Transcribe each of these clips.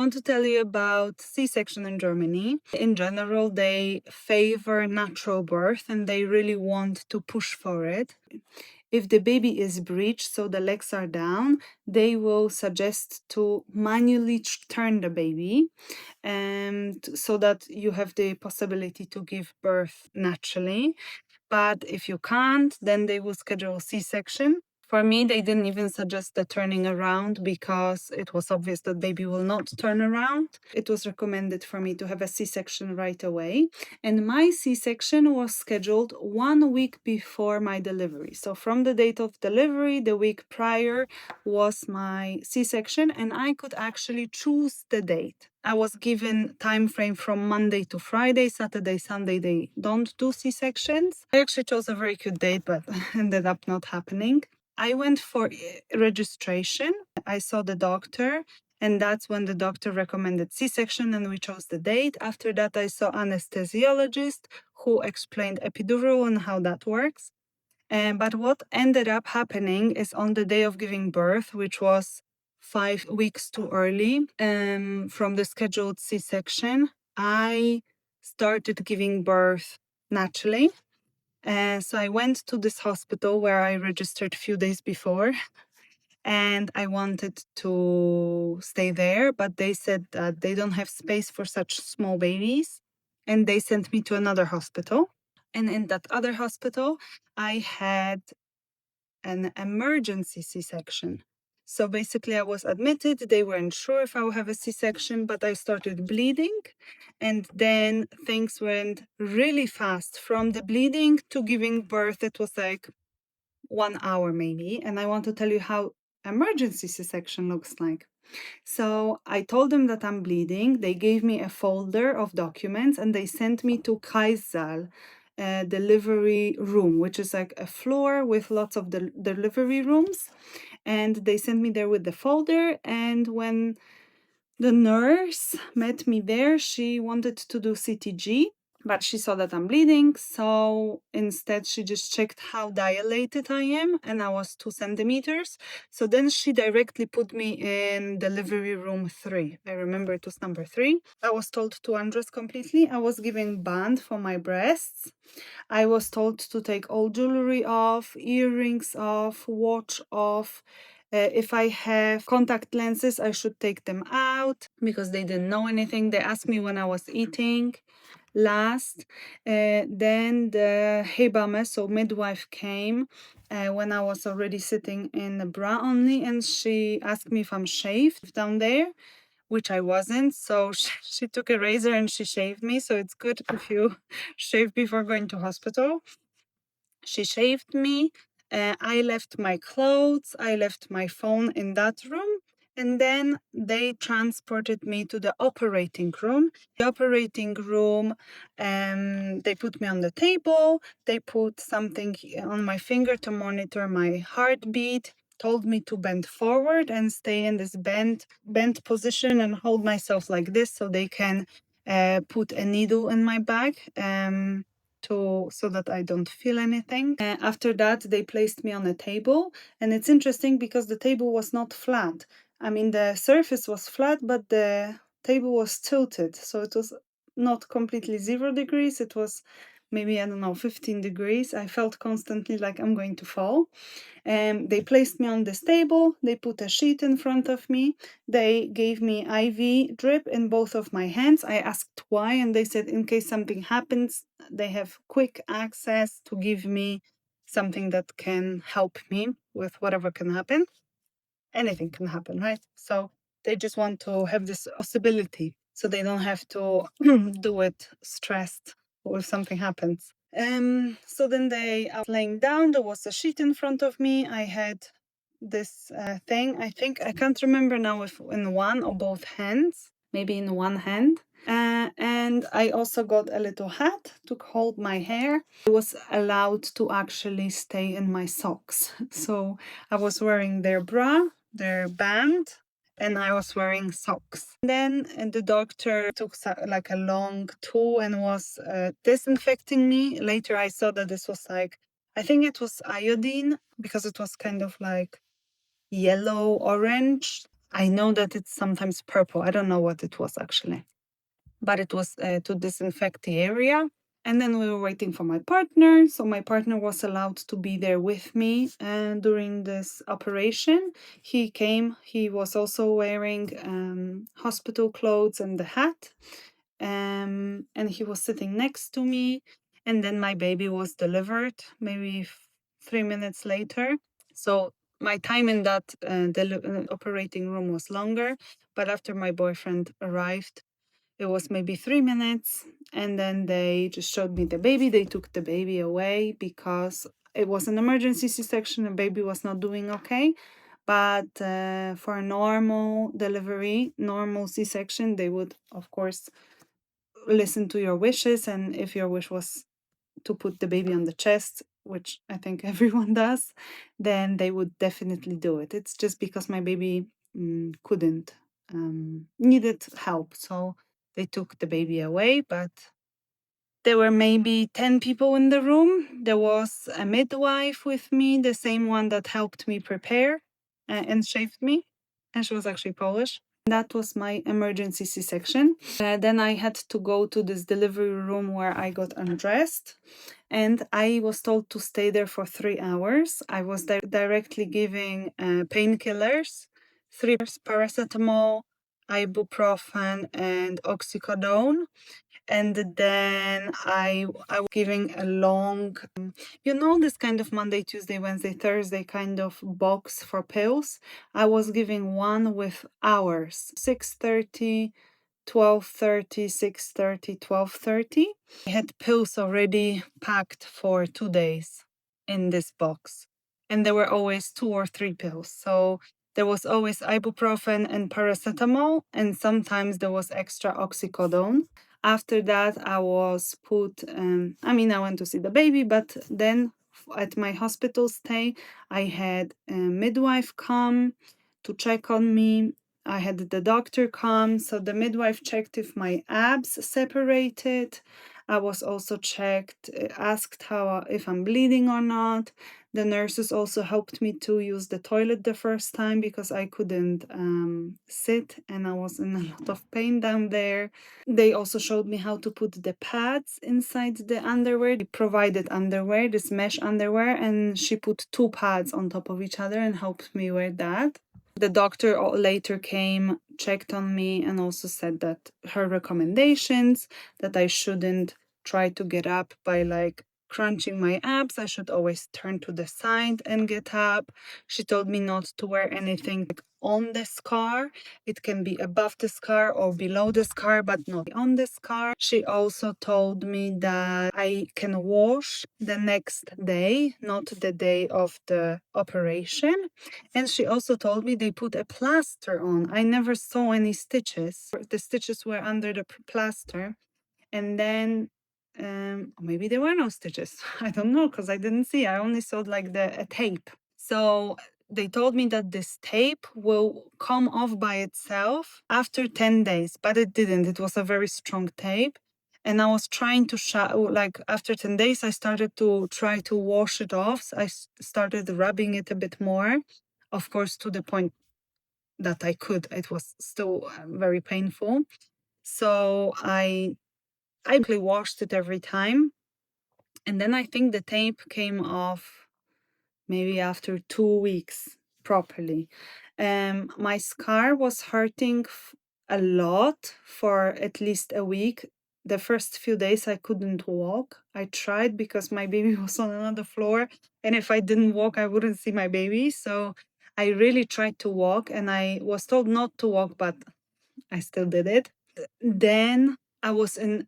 want to tell you about C-section in Germany. In general, they favor natural birth and they really want to push for it. If the baby is breached, so the legs are down, they will suggest to manually turn the baby so that you have the possibility to give birth naturally. But if you can't, then they will schedule C-section. For me, they didn't even suggest the turning around because it was obvious that baby will not turn around. It was recommended for me to have a C-section right away. And my C-section was scheduled 1 week before my delivery. So from the date of delivery, the week prior was my C-section, and I could actually choose the date. I was given time frame from Monday to Friday. Saturday, Sunday, they don't do C-sections. I actually chose a very cute date, but ended up not happening. I went for registration. I saw the doctor, and that's when the doctor recommended C-section, and we chose the date. After that, I saw anesthesiologist who explained epidural and how that works. But what ended up happening is on the day of giving birth, which was 5 weeks too early from the scheduled C-section, I started giving birth naturally. So I went to this hospital where I registered a few days before, and I wanted to stay there, but they said that they don't have space for such small babies, and they sent me to another hospital. And in that other hospital, I had an emergency C-section. So basically, I was admitted. They weren't sure if I would have a C-section, but I started bleeding. And then things went really fast. From the bleeding to giving birth, it was like 1 hour maybe. And I want to tell you how emergency C-section looks like. So I told them that I'm bleeding. They gave me a folder of documents and they sent me to Kaiserschnitt delivery room, which is like a floor with lots of delivery rooms. And they sent me there with the folder. And when the nurse met me there, she wanted to do CTG, but she saw that I'm bleeding. So instead, she just checked how dilated I am, and I was 2 centimeters. So then she directly put me in delivery room 3. I remember it was number 3. I was told to undress completely. I was given band for my breasts. I was told to take all jewelry off, earrings off, watch off. If I have contact lenses, I should take them out because they didn't know anything. They asked me when I was eating last. Then the Hebamme, so midwife, came when I was already sitting in the bra only, and she asked me if I'm shaved down there, which I wasn't. So she took a razor and she shaved me. So it's good if you shave before going to hospital. She shaved me. I left my clothes. I left my phone in that room. And then they transported me to the operating room. The operating room, they put me on the table. They put something on my finger to monitor my heartbeat. Told me to bend forward and stay in this bent position and hold myself like this so they can put a needle in my back. So that I don't feel anything. After that, they placed me on a table, and it's interesting because the table was not flat. I mean, the surface was flat, but the table was tilted, so it was not completely 0 degrees. It was maybe, I don't know, 15 degrees. I felt constantly like I'm going to fall. They placed me on this table. They put a sheet in front of me. They gave me IV drip in both of my hands. I asked why, and they said in case something happens, they have quick access to give me something that can help me with whatever can happen. Anything can happen, right? So they just want to have this possibility so they don't have to do it stressed or if something happens. So then I was laying down, there was a sheet in front of me. I had this thing, I think, I can't remember now if in one or both hands, maybe in one hand. And I also got a little hat to hold my hair. I was allowed to actually stay in my socks. So I was wearing their bra, their band, and I was wearing socks. Then the doctor took like a long tool and was disinfecting me. Later I saw that this was like, I think it was iodine because it was kind of like yellow orange. I know that it's sometimes purple. I don't know what it was actually, but it was to disinfect the area. And then we were waiting for my partner. So my partner was allowed to be there with me during this operation. He came, he was also wearing hospital clothes and the hat. And he was sitting next to me. And then my baby was delivered maybe 3 minutes later. So my time in that operating room was longer. But after my boyfriend arrived, it was maybe 3 minutes, and then they just showed me the baby. They took the baby away because it was an emergency C-section. The baby was not doing okay. But for a normal delivery, normal C-section, they would, of course, listen to your wishes. And if your wish was to put the baby on the chest, which I think everyone does, then they would definitely do it. It's just because my baby couldn't, needed help. So they took the baby away, but there were maybe 10 people in the room. There was a midwife with me, the same one that helped me prepare and shaved me. And she was actually Polish. That was my emergency C-section. Then I had to go to this delivery room where I got undressed. And I was told to stay there for 3 hours. I was directly giving painkillers, three paracetamol, ibuprofen, and oxycodone. And then I was giving a long, this kind of Monday, Tuesday, Wednesday, Thursday kind of box for pills. I was giving one with hours, 6:30, 12:30, 6:30, 12:30. I had pills already packed for 2 days in this box. And there were always 2 or 3 pills. So there was always ibuprofen and paracetamol, and sometimes there was extra oxycodone. After that, I was put, I went to see the baby, but then at my hospital stay, I had a midwife come to check on me. I had the doctor come, so the midwife checked if my abs separated. I was also checked, asked if I'm bleeding or not. The nurses also helped me to use the toilet the first time because I couldn't sit and I was in a lot of pain down there. They also showed me how to put the pads inside the underwear. They provided underwear, this mesh underwear, and she put 2 pads on top of each other and helped me wear that. The doctor later came, checked on me, and also said that her recommendations that I shouldn't try to get up by crunching my abs. I should always turn to the side and get up. She told me not to wear anything on the scar. It can be above the scar or below the scar, but not on the scar. She also told me that I can wash the next day, not the day of the operation. And she also told me they put a plaster on. I never saw any stitches. The stitches were under the plaster. And then maybe there were no stitches. I don't know because I didn't see. I only saw a tape. So they told me that this tape will come off by itself after 10 days, but it didn't. It was a very strong tape. And I was trying to after 10 days, I started to try to wash it off. So I started rubbing it a bit more, of course, to the point that I could. It was still very painful. So I washed it every time. And then I think the tape came off maybe after 2 weeks properly. My scar was hurting a lot for at least a week. The first few days I couldn't walk. I tried because my baby was on another floor. And if I didn't walk, I wouldn't see my baby. So I really tried to walk and I was told not to walk, but I still did it. Then I was in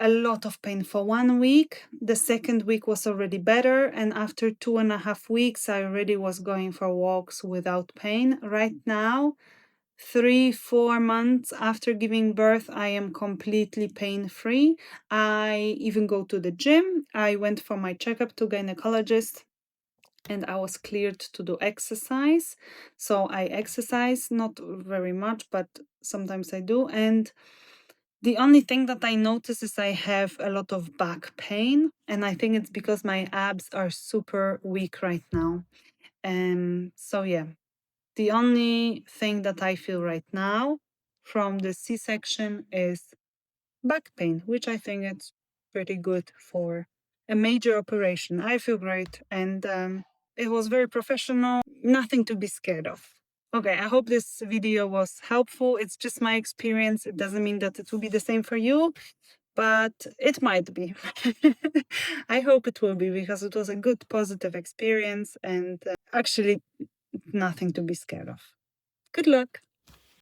a lot of pain for 1 week. The second week was already better. And after 2.5 weeks, I already was going for walks without pain. Right now, 3-4 months after giving birth, I am completely pain-free. I even go to the gym. I went for my checkup to gynecologist and I was cleared to do exercise. So I exercise, not very much, but sometimes I do. And the only thing that I notice is I have a lot of back pain, and I think it's because my abs are super weak right now. So yeah, The only thing that I feel right now from the C-section is back pain, which I think it's pretty good for a major operation. I feel great, and it was very professional, nothing to be scared of. Okay, I hope this video was helpful. It's just my experience. It doesn't mean that it will be the same for you, but it might be. I hope it will be, because it was a good, positive experience, and actually nothing to be scared of. Good luck.